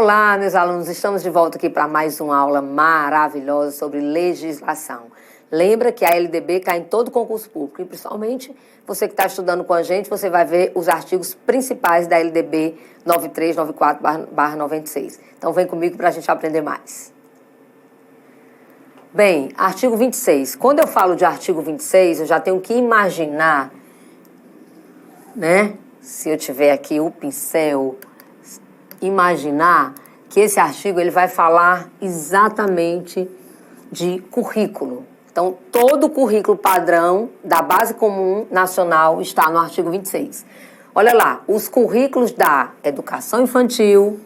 Olá, meus alunos, estamos de volta aqui para mais uma aula maravilhosa sobre legislação. Lembra que a LDB cai em todo concurso público e principalmente você que está estudando com a gente, você vai ver os artigos principais da LDB 93, 94/96. Então vem comigo para a gente aprender mais. Bem, artigo 26. Quando eu falo de artigo 26, eu já tenho que imaginar, né? Se eu tiver aqui o pincel, imaginar que esse artigo ele vai falar exatamente de currículo. Então, todo o currículo padrão da Base Comum Nacional está no artigo 26. Olha lá, os currículos da educação infantil,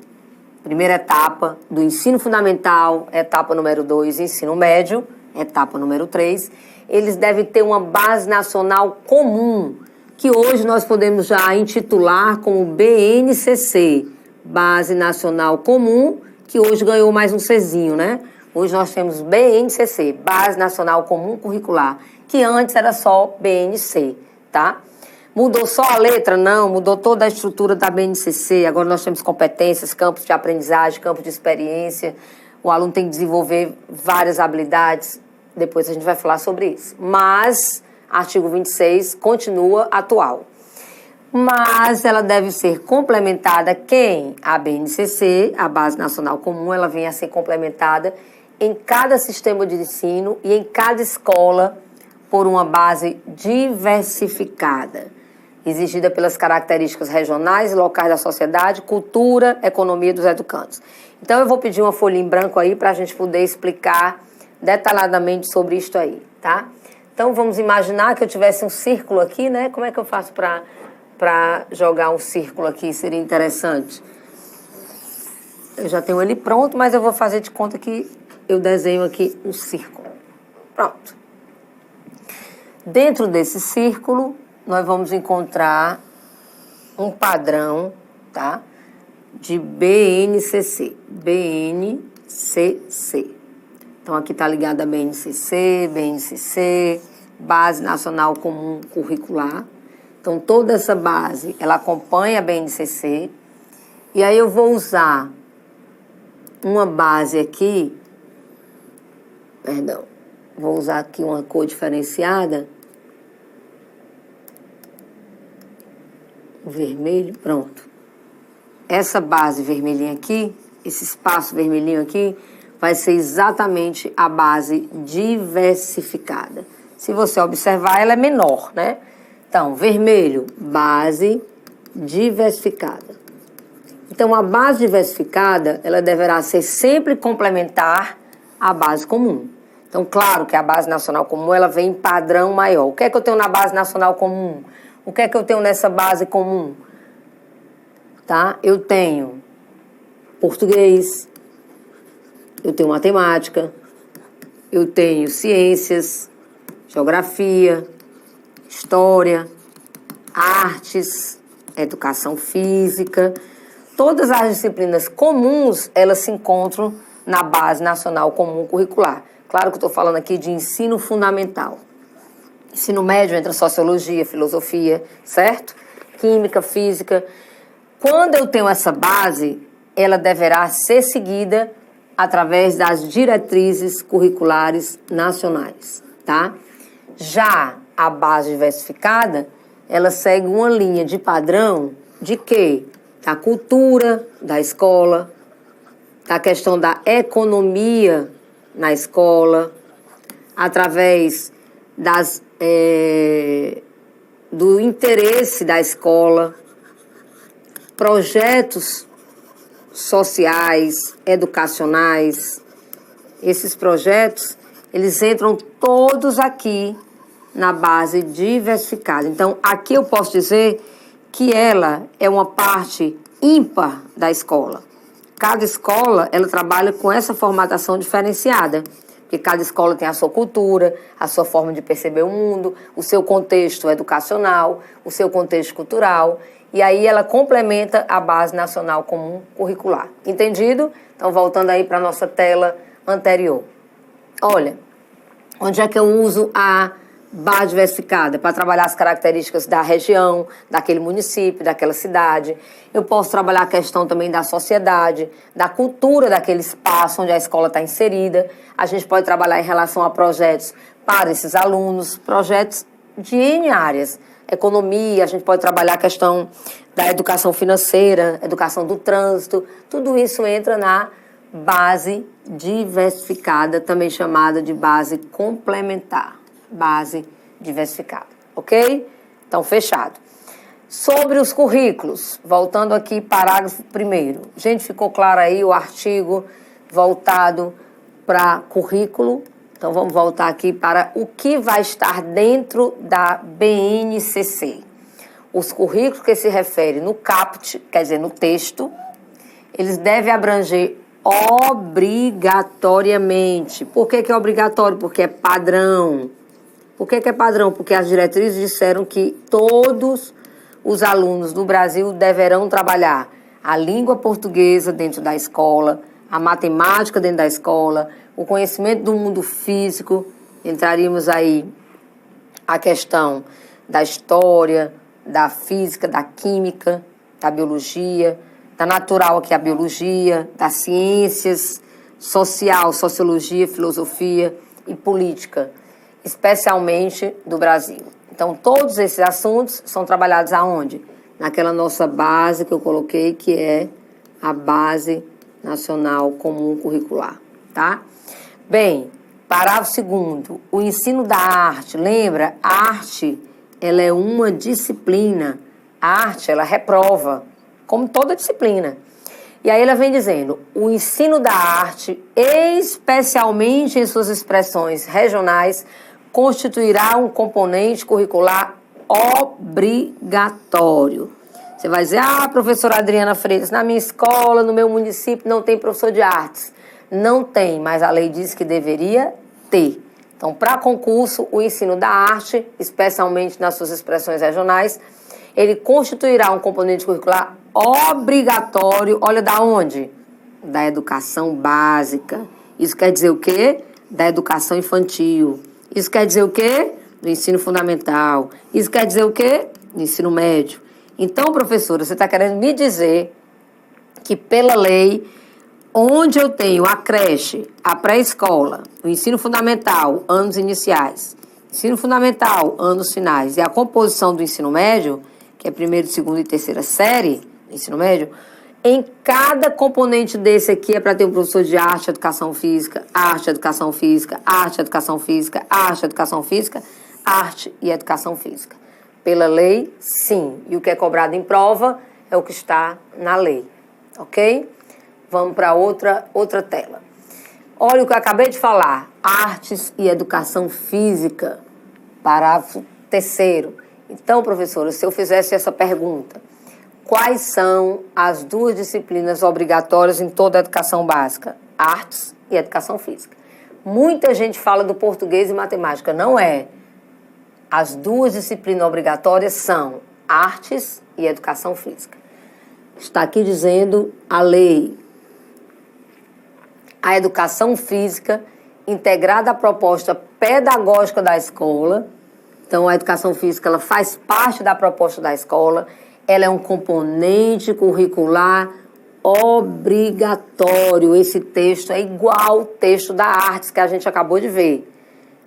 primeira etapa, do ensino fundamental, etapa número 2, ensino médio, etapa número 3, eles devem ter uma base nacional comum, que hoje nós podemos já intitular como BNCC, Base Nacional Comum, que hoje ganhou mais um Czinho, né? Hoje nós temos BNCC, Base Nacional Comum Curricular, que antes era só BNC, tá? Mudou só a letra? Não, mudou toda a estrutura da BNCC. Agora nós temos competências, campos de aprendizagem, campos de experiência. O aluno tem que desenvolver várias habilidades. Depois a gente vai falar sobre isso. Mas, artigo 26 continua atual. Mas ela deve ser complementada quem? A BNCC, a Base Nacional Comum, ela vem a ser complementada em cada sistema de ensino e em cada escola por uma base diversificada, exigida pelas características regionais e locais da sociedade, cultura, economia dos educantes. Então eu vou pedir uma folha em branco aí para a gente poder explicar detalhadamente sobre isto aí, tá? Então vamos imaginar que eu tivesse um círculo aqui, né? Como é que eu faço para jogar um círculo aqui? Seria interessante. Eu já tenho ele pronto, mas eu vou fazer de conta que eu desenho aqui um círculo. Pronto. Dentro desse círculo, nós vamos encontrar um padrão, tá? De BNCC. BNCC. Então, aqui está ligada a BNCC, Base Nacional Comum Curricular. Então, toda essa base, ela acompanha a BNCC. E aí eu vou usar uma base aqui, vou usar aqui uma cor diferenciada, vermelho, pronto. Essa base vermelhinha aqui, esse espaço vermelhinho aqui, vai ser exatamente a base diversificada. Se você observar, ela é menor, né? Então, vermelho, base diversificada. Então, a base diversificada, ela deverá ser sempre complementar à base comum. Então, claro que a Base Nacional Comum, ela vem em padrão maior. O que é que eu tenho na Base Nacional Comum? O que é que eu tenho nessa base comum? Tá? Eu tenho português, eu tenho matemática, eu tenho ciências, geografia, história, artes, educação física. Todas as disciplinas comuns, elas se encontram na Base Nacional Comum Curricular. Claro que eu estou falando aqui de ensino fundamental. Ensino médio entra sociologia, filosofia, certo? Química, física. Quando eu tenho essa base, ela deverá ser seguida através das diretrizes curriculares nacionais, tá? Já a base diversificada, ela segue uma linha de padrão de quê? Da cultura da escola, da questão da economia na escola, através do interesse da escola, projetos sociais, educacionais. Esses projetos, eles entram todos aqui na base diversificada. Então, aqui eu posso dizer que ela é uma parte ímpar da escola. Cada escola, ela trabalha com essa formatação diferenciada, porque cada escola tem a sua cultura, a sua forma de perceber o mundo, o seu contexto educacional, o seu contexto cultural, e aí ela complementa a Base Nacional Comum Curricular. Entendido? Então, voltando aí para a nossa tela anterior. Olha, onde é que eu uso a base diversificada, para trabalhar as características da região, daquele município, daquela cidade. Eu posso trabalhar a questão também da sociedade, da cultura daquele espaço onde a escola está inserida. A gente pode trabalhar em relação a projetos para esses alunos, projetos de N áreas. Economia, a gente pode trabalhar a questão da educação financeira, educação do trânsito. Tudo isso entra na base diversificada, também chamada de base complementar. Base diversificada, ok? Então, fechado. Sobre os currículos, voltando aqui, parágrafo 1º. Gente, ficou claro aí o artigo voltado para currículo? Então, vamos voltar aqui para o que vai estar dentro da BNCC. Os currículos que se referem no caput, quer dizer, no texto, eles devem abranger obrigatoriamente. Por que é obrigatório? Porque é padrão. Por que é padrão? Porque as diretrizes disseram que todos os alunos do Brasil deverão trabalhar a língua portuguesa dentro da escola, a matemática dentro da escola, o conhecimento do mundo físico. Entraríamos aí a questão da história, da física, da química, da biologia, da natural aqui a biologia, das ciências, social, sociologia, filosofia e política, especialmente do Brasil. Então, todos esses assuntos são trabalhados aonde? Naquela nossa base que eu coloquei, que é a Base Nacional Comum Curricular, tá? Bem, parágrafo 2º, o ensino da arte. Lembra? A arte, ela é uma disciplina. A arte, ela reprova, como toda disciplina. E aí ela vem dizendo, o ensino da arte, especialmente em suas expressões regionais, constituirá um componente curricular obrigatório. Você vai dizer, professora Adriana Freitas, na minha escola, no meu município, não tem professor de artes. Não tem, mas a lei diz que deveria ter. Então, para concurso, o ensino da arte, especialmente nas suas expressões regionais, ele constituirá um componente curricular obrigatório, olha da onde? Da educação básica. Isso quer dizer o quê? Da educação infantil. Isso quer dizer o quê? Do ensino fundamental. Isso quer dizer o quê? Do ensino médio. Então, professora, você está querendo me dizer que pela lei, onde eu tenho a creche, a pré-escola, o ensino fundamental, anos iniciais, ensino fundamental, anos finais, e a composição do ensino médio, que é primeiro, segundo e terceira série do ensino médio, em cada componente desse aqui é para ter um professor de arte, educação física, arte, educação física, arte, educação física, arte, educação física, arte e educação física. Pela lei, sim. E o que é cobrado em prova é o que está na lei. Ok? Vamos para outra tela. Olha o que eu acabei de falar. Artes e educação física. Parágrafo 3º. Então, professora, se eu fizesse essa pergunta, quais são as duas disciplinas obrigatórias em toda a educação básica? Artes e educação física. Muita gente fala do português e matemática. Não é. As duas disciplinas obrigatórias são artes e educação física. Está aqui dizendo a lei. A educação física, integrada à proposta pedagógica da escola. Então, a educação física ela faz parte da proposta da escola. Ela é um componente curricular obrigatório. Esse texto é igual ao texto da artes que a gente acabou de ver.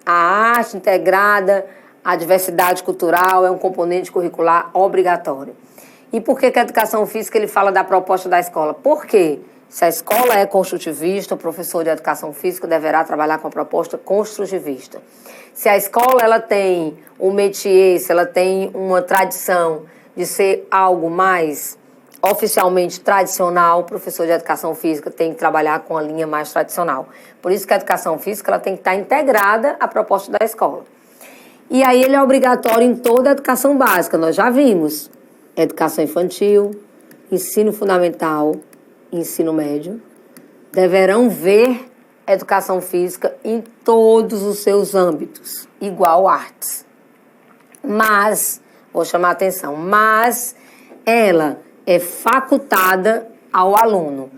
A arte integrada à diversidade cultural é um componente curricular obrigatório. E por que a educação física ele fala da proposta da escola? Por quê? Se a escola é construtivista, o professor de educação física deverá trabalhar com a proposta construtivista. Se a escola ela tem um métier, se ela tem uma tradição de ser algo mais oficialmente tradicional, o professor de educação física tem que trabalhar com a linha mais tradicional. Por isso que a educação física ela tem que estar integrada à proposta da escola. E aí ele é obrigatório em toda a educação básica, nós já vimos. Educação infantil, ensino fundamental, ensino médio, deverão ver educação física em todos os seus âmbitos, igual artes. Mas, vou chamar a atenção, mas ela é facultada ao aluno.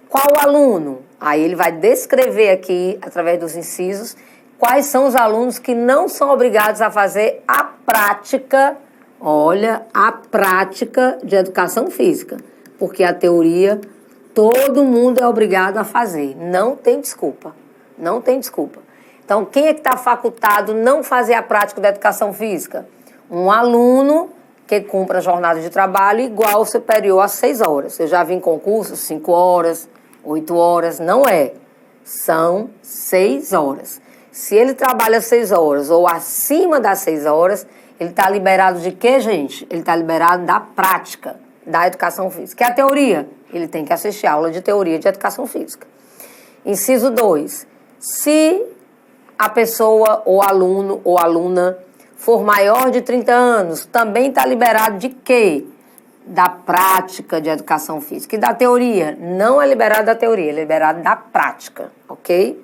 Qual aluno? Aí ele vai descrever aqui, através dos incisos, quais são os alunos que não são obrigados a fazer a prática, olha, a prática de educação física, porque a teoria todo mundo é obrigado a fazer, não tem desculpa, não tem desculpa. Então, quem é que está facultado não fazer a prática da educação física? Um aluno que cumpra a jornada de trabalho igual ou superior a 6 horas. Eu já vi em concursos 5 horas, 8 horas, não é. São 6 horas. Se ele trabalha 6 horas ou acima das 6 horas, ele está liberado de quê, gente? Ele está liberado da prática da educação física. Que é a teoria. Ele tem que assistir a aula de teoria de educação física. Inciso 2. Se a pessoa, ou aluno, ou aluna, for maior de 30 anos, também está liberado de quê? Da prática de educação física. E da teoria? Não é liberado da teoria, é liberado da prática, ok?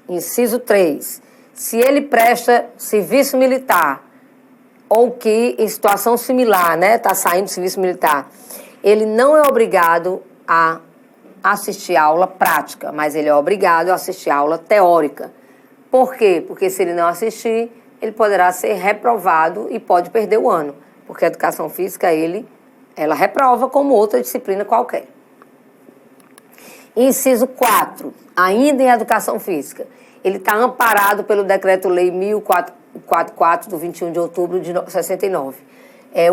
Inciso 3. Se ele presta serviço militar, ou que em situação similar, né, está saindo do serviço militar, ele não é obrigado a assistir a aula prática, mas ele é obrigado a assistir a aula teórica. Por quê? Porque se ele não assistir, ele poderá ser reprovado e pode perder o ano, porque a educação física, ela reprova como outra disciplina qualquer. Inciso 4, ainda em educação física, ele está amparado pelo Decreto-Lei 1044, do 21 de outubro de 69.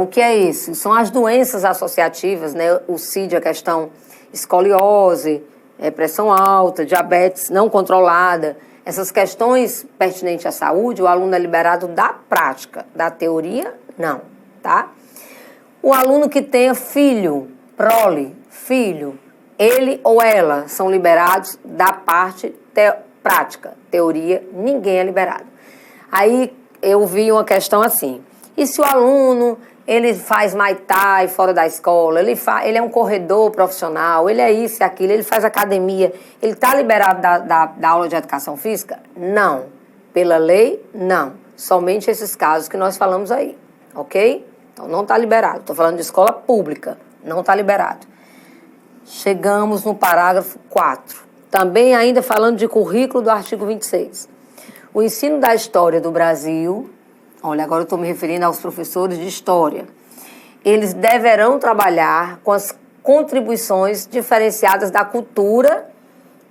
O que é isso? São as doenças associativas, né? O CID, a questão escoliose, pressão alta, diabetes não controlada. Essas questões pertinentes à saúde, o aluno é liberado da prática, da teoria, não, tá? O aluno que tenha filho, filho, ele ou ela são liberados da parte prática, teoria, ninguém é liberado. Aí eu vi uma questão assim, e se o aluno, ele faz Muay Thai fora da escola, ele é um corredor profissional, ele é isso e aquilo, ele faz academia, ele está liberado da aula de educação física? Não. Pela lei, não. Somente esses casos que nós falamos aí, ok? Então não está liberado. Estou falando de escola pública, não está liberado. Chegamos no parágrafo 4. Também ainda falando de currículo do artigo 26. O ensino da história do Brasil... Olha, agora eu estou me referindo aos professores de história. Eles deverão trabalhar com as contribuições diferenciadas da cultura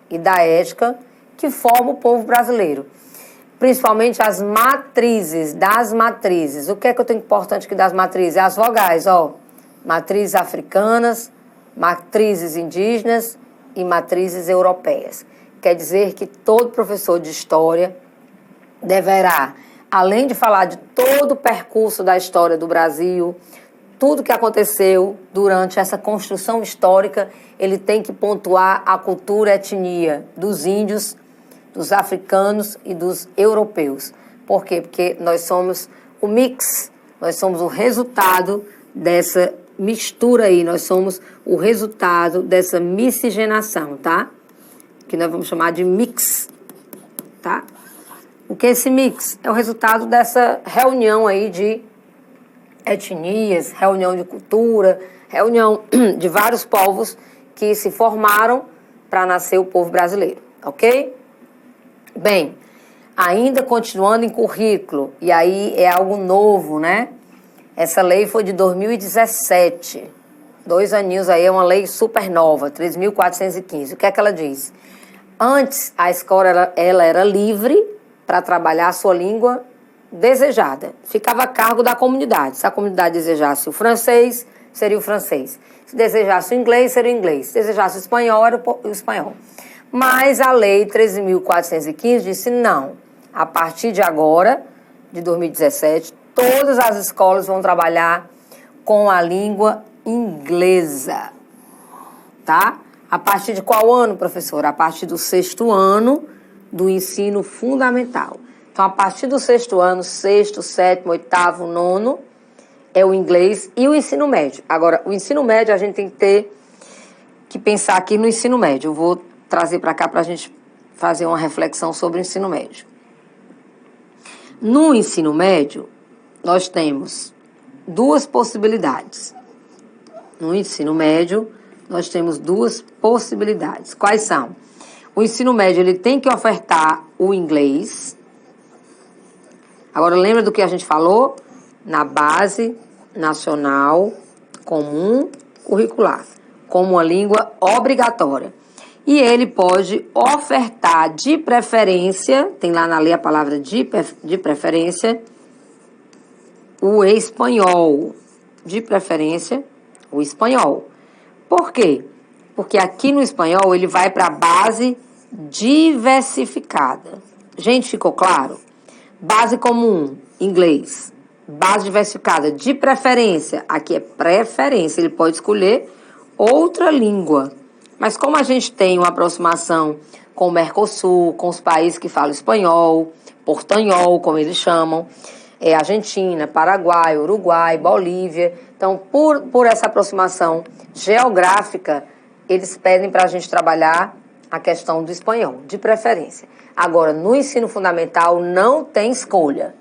e da ética que formam o povo brasileiro. Principalmente as matrizes, das matrizes. O que é que eu tenho importante aqui das matrizes? As vogais, ó. Matrizes africanas, matrizes indígenas e matrizes europeias. Quer dizer que todo professor de história deverá, além de falar de todo o percurso da história do Brasil, tudo que aconteceu durante essa construção histórica, ele tem que pontuar a cultura e etnia dos índios, dos africanos e dos europeus. Por quê? Porque nós somos o mix, nós somos o resultado dessa mistura aí, nós somos o resultado dessa miscigenação, tá? Que nós vamos chamar de mix, tá? O que é esse mix? É o resultado dessa reunião aí de etnias, reunião de cultura, reunião de vários povos que se formaram para nascer o povo brasileiro, ok? Bem, ainda continuando em currículo, e aí é algo novo, né? Essa lei foi de 2017, 2 aninhos aí, é uma lei super nova, 3.415. O que é que ela diz? Antes, a escola ela era livre para trabalhar a sua língua desejada. Ficava a cargo da comunidade. Se a comunidade desejasse o francês, seria o francês. Se desejasse o inglês, seria o inglês. Se desejasse o espanhol, era o espanhol. Mas a lei 13.415 disse não. A partir de agora, de 2017, todas as escolas vão trabalhar com a língua inglesa. Tá? A partir de qual ano, professora? A partir do 6º ano do ensino fundamental. Então, a partir do 6º ano, 6º, 7º, 8º, 9º, é o inglês e o ensino médio. Agora, o ensino médio, a gente tem que pensar aqui no ensino médio. Eu vou trazer para cá para a gente fazer uma reflexão sobre o ensino médio. No ensino médio, nós temos 2 possibilidades. No ensino médio, nós temos 2 possibilidades. Quais são? O ensino médio ele tem que ofertar o inglês. Agora, lembra do que a gente falou? Na base nacional comum curricular, como uma língua obrigatória. E ele pode ofertar de preferência, tem lá na lei a palavra de preferência, o espanhol. De preferência, o espanhol. Por quê? Porque aqui no espanhol ele vai para a base diversificada. Gente, ficou claro? Base comum, inglês. Base diversificada, de preferência. Aqui é preferência, ele pode escolher outra língua. Mas como a gente tem uma aproximação com o Mercosul, com os países que falam espanhol, portanhol, como eles chamam, Argentina, Paraguai, Uruguai, Bolívia. Então, por essa aproximação geográfica, eles pedem para a gente trabalhar a questão do espanhol, de preferência. Agora, no ensino fundamental, não tem escolha.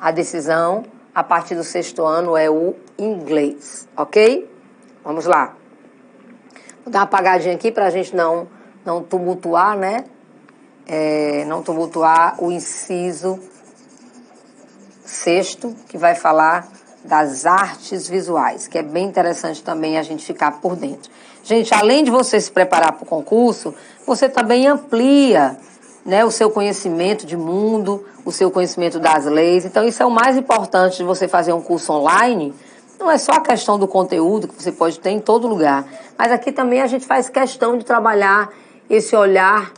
A decisão, a partir do 6º ano, é o inglês, ok? Vamos lá. Vou dar uma apagadinha aqui para a gente não tumultuar, né? Não tumultuar o inciso 6º, que vai falar das artes visuais, que é bem interessante também a gente ficar por dentro. Gente, além de você se preparar para o concurso, você também amplia, né, o seu conhecimento de mundo, o seu conhecimento das leis. Então, isso é o mais importante de você fazer um curso online. Não é só a questão do conteúdo, que você pode ter em todo lugar, mas aqui também a gente faz questão de trabalhar esse olhar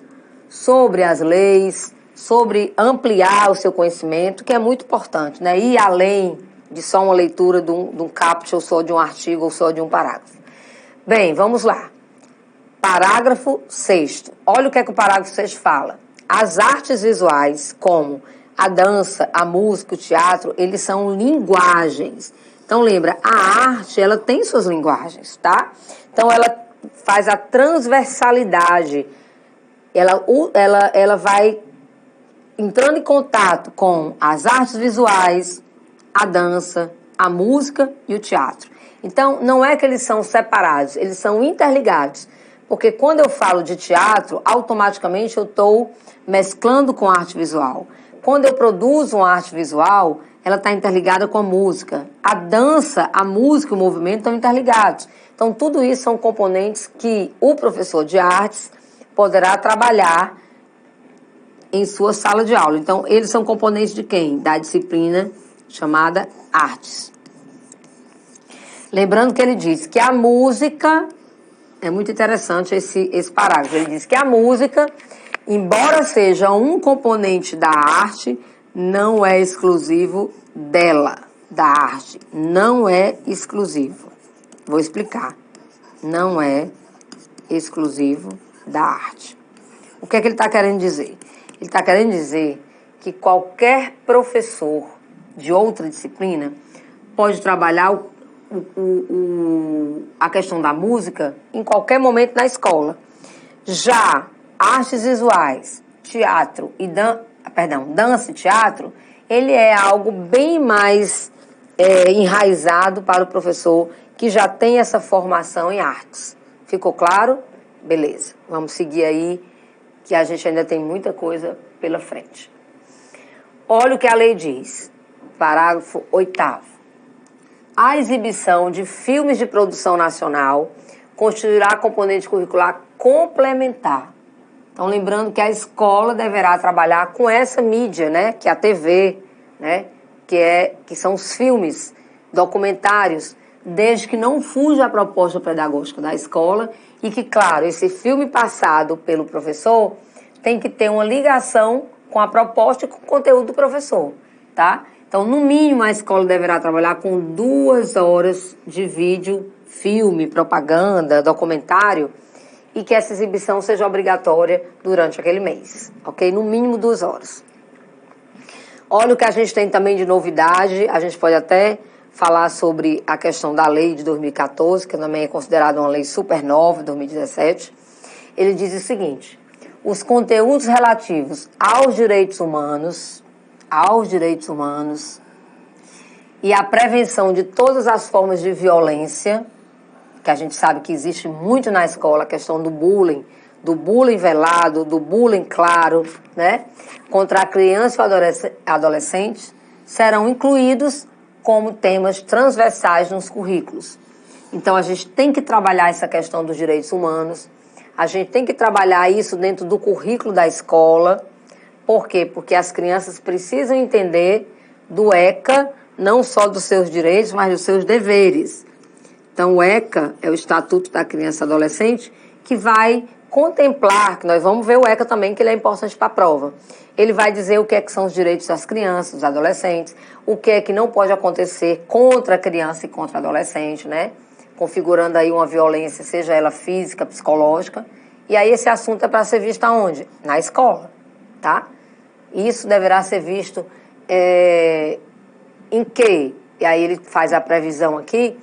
sobre as leis, sobre ampliar o seu conhecimento, que é muito importante, né? Ir além de só uma leitura de um caput, ou só de um artigo, ou só de um parágrafo. Bem, vamos lá. Parágrafo 6º. Olha o que é que o parágrafo 6º fala. As artes visuais, como a dança, a música, o teatro, eles são linguagens. Então, lembra, a arte, ela tem suas linguagens, tá? Então, ela faz a transversalidade. Ela vai entrando em contato com as artes visuais, a dança, a música e o teatro. Então, não é que eles são separados, eles são interligados. Porque quando eu falo de teatro, automaticamente eu estou mesclando com a arte visual. Quando eu produzo uma arte visual, ela está interligada com a música. A dança, a música e o movimento estão interligados. Então, tudo isso são componentes que o professor de artes poderá trabalhar em sua sala de aula. Então, eles são componentes de quem? Da disciplina chamada artes. Lembrando que ele diz que a música, é muito interessante esse parágrafo, ele diz que a música, embora seja um componente da arte, não é exclusivo dela, da arte. Não é exclusivo. Vou explicar. Não é exclusivo da arte. O que é que ele está querendo dizer? Ele está querendo dizer que qualquer professor de outra disciplina pode trabalhar a questão da música em qualquer momento na escola. Já artes visuais, teatro e dança e teatro, ele é algo bem mais enraizado para o professor que já tem essa formação em artes. Ficou claro? Beleza. Vamos seguir aí, que a gente ainda tem muita coisa pela frente. Olha o que a lei diz. Parágrafo 8º. A exibição de filmes de produção nacional constituirá componente curricular complementar. Então, lembrando que a escola deverá trabalhar com essa mídia, né, que é a TV, né, que são os filmes, documentários, desde que não fuja a proposta pedagógica da escola e que, claro, esse filme passado pelo professor tem que ter uma ligação com a proposta e com o conteúdo do professor, tá? Então, no mínimo, a escola deverá trabalhar com 2 horas de vídeo, filme, propaganda, documentário, e que essa exibição seja obrigatória durante aquele mês, ok? No mínimo 2 horas. Olha o que a gente tem também de novidade, a gente pode até falar sobre a questão da lei de 2014, que também é considerada uma lei super nova, 2017. Ele diz o seguinte: os conteúdos relativos aos direitos humanos e a prevenção de todas as formas de violência, que a gente sabe que existe muito na escola, a questão do bullying, do bullying velado, do bullying claro, né, contra a criança e adolescente, serão incluídos como temas transversais nos currículos. Então, a gente tem que trabalhar essa questão dos direitos humanos, a gente tem que trabalhar isso dentro do currículo da escola. Por quê? Porque as crianças precisam entender do ECA, não só dos seus direitos, mas dos seus deveres. Então, o ECA é o Estatuto da Criança e Adolescente, que vai contemplar, que nós vamos ver o ECA também, que ele é importante para a prova. Ele vai dizer o que é que são os direitos das crianças, dos adolescentes, o que é que não pode acontecer contra a criança e contra o adolescente, né? Configurando aí uma violência, seja ela física, psicológica. E aí esse assunto é para ser visto aonde? Na escola, tá? Isso deverá ser visto em que? E aí ele faz a previsão aqui,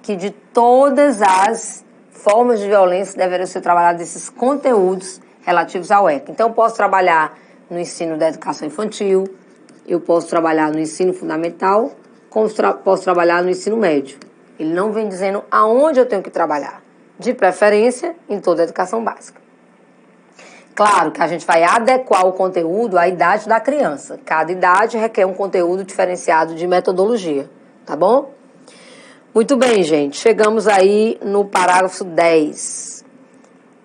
que de todas as formas de violência deveriam ser trabalhados esses conteúdos relativos ao ECA. Então, eu posso trabalhar no ensino da educação infantil, eu posso trabalhar no ensino fundamental, como posso trabalhar no ensino médio. Ele não vem dizendo aonde eu tenho que trabalhar, de preferência em toda a educação básica. Claro que a gente vai adequar o conteúdo à idade da criança. Cada idade requer um conteúdo diferenciado de metodologia, tá bom? Muito bem, gente. Chegamos aí no parágrafo 10.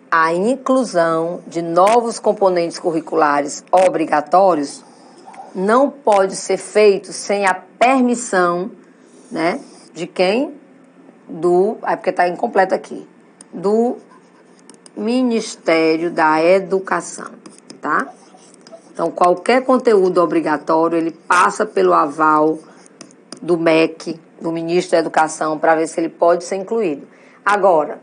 A inclusão de novos componentes curriculares obrigatórios não pode ser feito sem a permissão, né, de quem? Porque está incompleto aqui. Do Ministério da Educação, tá? Então, qualquer conteúdo obrigatório, ele passa pelo aval do MEC, do Ministro da Educação, para ver se ele pode ser incluído. Agora,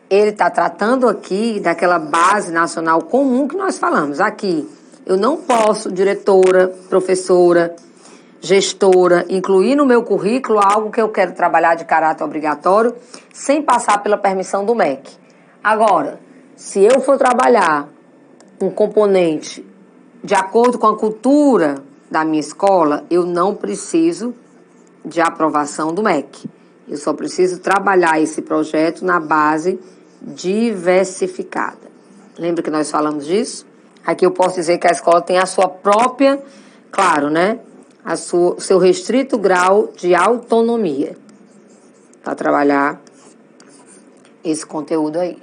ele está tratando aqui daquela base nacional comum que nós falamos. Aqui, eu não posso, diretora, professora, gestora, incluir no meu currículo algo que eu quero trabalhar de caráter obrigatório, sem passar pela permissão do MEC. Agora, se eu for trabalhar um componente de acordo com a cultura da minha escola, eu não preciso de aprovação do MEC. Eu só preciso trabalhar esse projeto na base diversificada. Lembra que nós falamos disso? Aqui eu posso dizer que a escola tem a sua própria, claro, né? Seu restrito grau de autonomia para trabalhar esse conteúdo aí.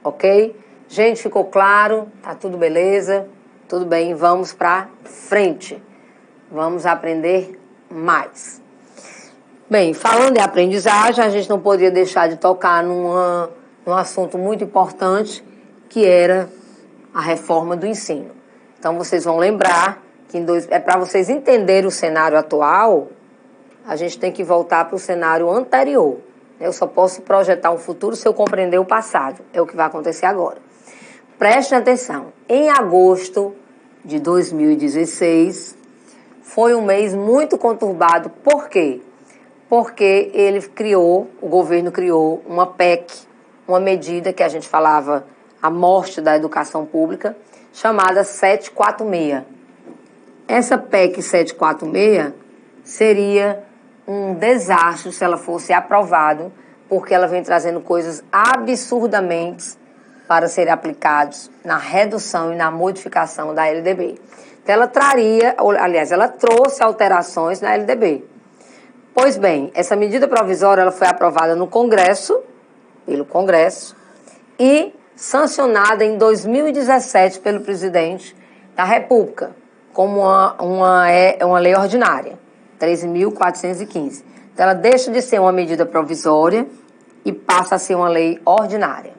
Ok? Gente, ficou claro? Tá tudo beleza? Tudo bem, vamos para frente. Vamos aprender mais. Bem, falando em aprendizagem, a gente não poderia deixar de tocar num assunto muito importante, que era a reforma do ensino. Então, vocês vão lembrar que para vocês entenderem o cenário atual, a gente tem que voltar para o cenário anterior. Eu só posso projetar um futuro se eu compreender o passado. É o que vai acontecer agora. Prestem atenção. Em agosto de 2016, foi um mês muito conturbado. Por quê? Porque o governo criou uma PEC, uma medida que a gente falava a morte da educação pública, chamada 746. Essa PEC 746 seria um desastre se ela fosse aprovada, porque ela vem trazendo coisas absurdamente para serem aplicados na redução e na modificação da LDB. Então, ela trouxe alterações na LDB. Pois bem, essa medida provisória ela foi aprovada no Congresso, pelo Congresso, e sancionada em 2017 pelo presidente da República, como uma lei ordinária, 13.415. Então, ela deixa de ser uma medida provisória e passa a ser uma lei ordinária.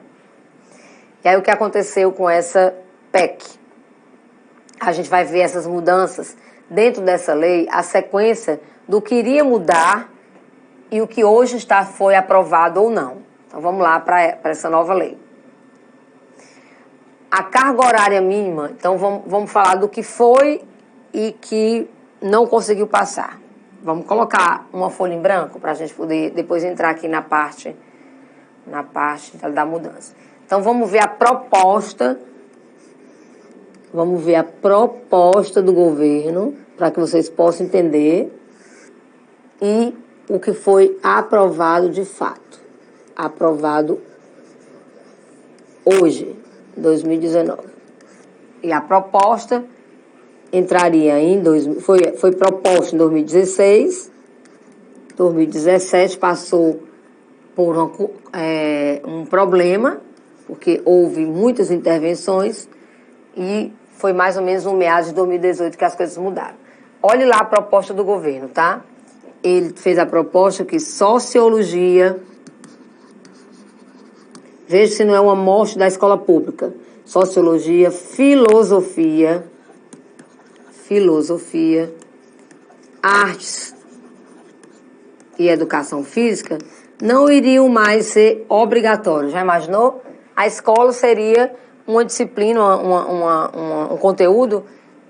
E aí, o que aconteceu com essa PEC? A gente vai ver essas mudanças dentro dessa lei, a sequência do que iria mudar e o que hoje foi aprovado ou não. Então, vamos lá para essa nova lei. A carga horária mínima, então vamos falar do que foi e que não conseguiu passar. Vamos colocar uma folha em branco para a gente poder depois entrar aqui na parte da mudança. Então, vamos ver a proposta do governo, para que vocês possam entender, e o que foi aprovado de fato. Aprovado hoje. 2019. E a proposta entraria foi proposta em 2016, 2017 passou por um problema, porque houve muitas intervenções e foi mais ou menos no meados de 2018 que as coisas mudaram. Olhe lá a proposta do governo, tá? Ele fez a proposta que sociologia, veja se não é uma morte da escola pública, sociologia, filosofia, artes e educação física não iriam mais ser obrigatórios. Já imaginou? A escola seria uma disciplina, um conteúdo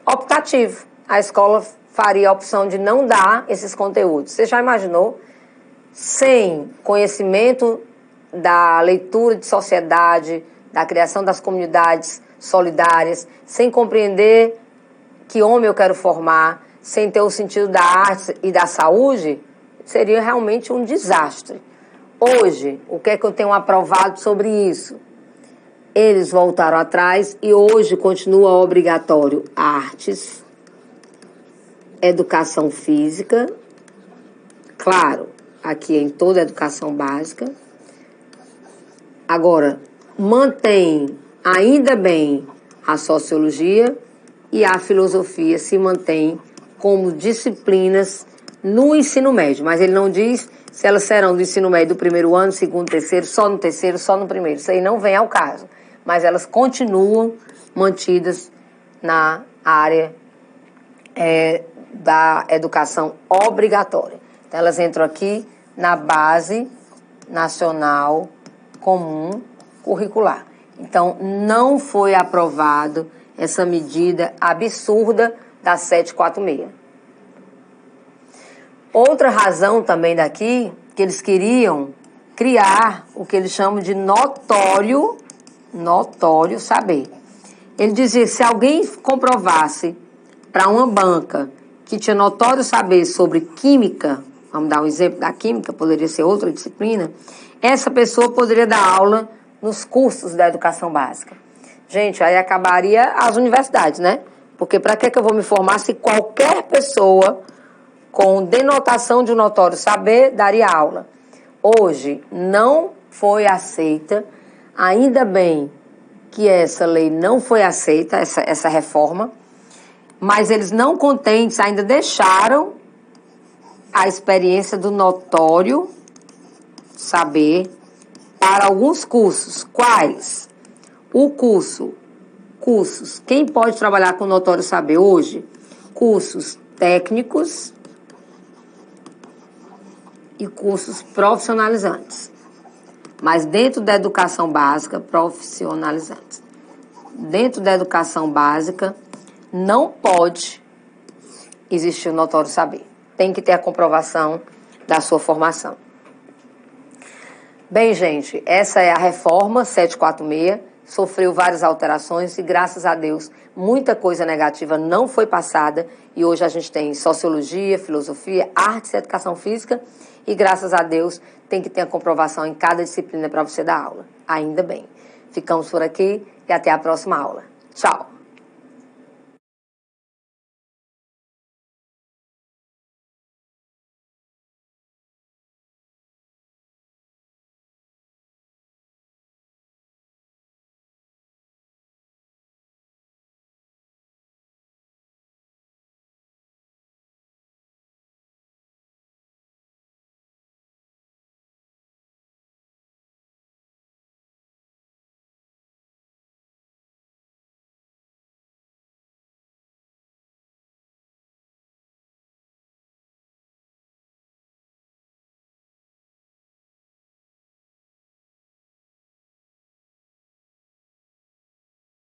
optativo. A escola faria a opção de não dar esses conteúdos. Você já imaginou? Sem conhecimento da leitura de sociedade, da criação das comunidades solidárias, sem compreender que homem eu quero formar, sem ter o sentido da arte e da saúde, seria realmente um desastre. Hoje, o que é que eu tenho aprovado sobre isso? Eles voltaram atrás e hoje continua obrigatório artes, educação física, claro, aqui em toda a educação básica. Agora, mantém ainda bem a sociologia e a filosofia se mantém como disciplinas no ensino médio, mas ele não diz se elas serão do ensino médio do primeiro ano, segundo, terceiro, só no primeiro. Isso aí não vem ao caso, mas elas continuam mantidas na área da educação obrigatória. Então, elas entram aqui na Base Nacional Comum Curricular. Então, não foi aprovado essa medida absurda da 746. Outra razão também daqui, que eles queriam criar o que eles chamam de notório saber. Ele dizia que se alguém comprovasse para uma banca que tinha notório saber sobre química, vamos dar um exemplo da química, poderia ser outra disciplina, essa pessoa poderia dar aula nos cursos da educação básica. Gente, aí acabaria as universidades, né? Porque para que eu vou me formar se qualquer pessoa com denotação de um notório saber daria aula? Hoje não foi aceita, ainda bem que essa lei não foi aceita, essa reforma, mas eles não contentes ainda deixaram a experiência do notório saber para alguns cursos. Quais? Cursos. Quem pode trabalhar com notório saber hoje? Cursos técnicos e cursos profissionalizantes. Mas dentro da educação básica, profissionalizantes. Dentro da educação básica, não pode existir o notório saber. Tem que ter a comprovação da sua formação. Bem, gente, essa é a reforma 746, sofreu várias alterações e, graças a Deus, muita coisa negativa não foi passada e hoje a gente tem sociologia, filosofia, artes e educação física e, graças a Deus, tem que ter a comprovação em cada disciplina para você dar aula. Ainda bem. Ficamos por aqui e até a próxima aula. Tchau!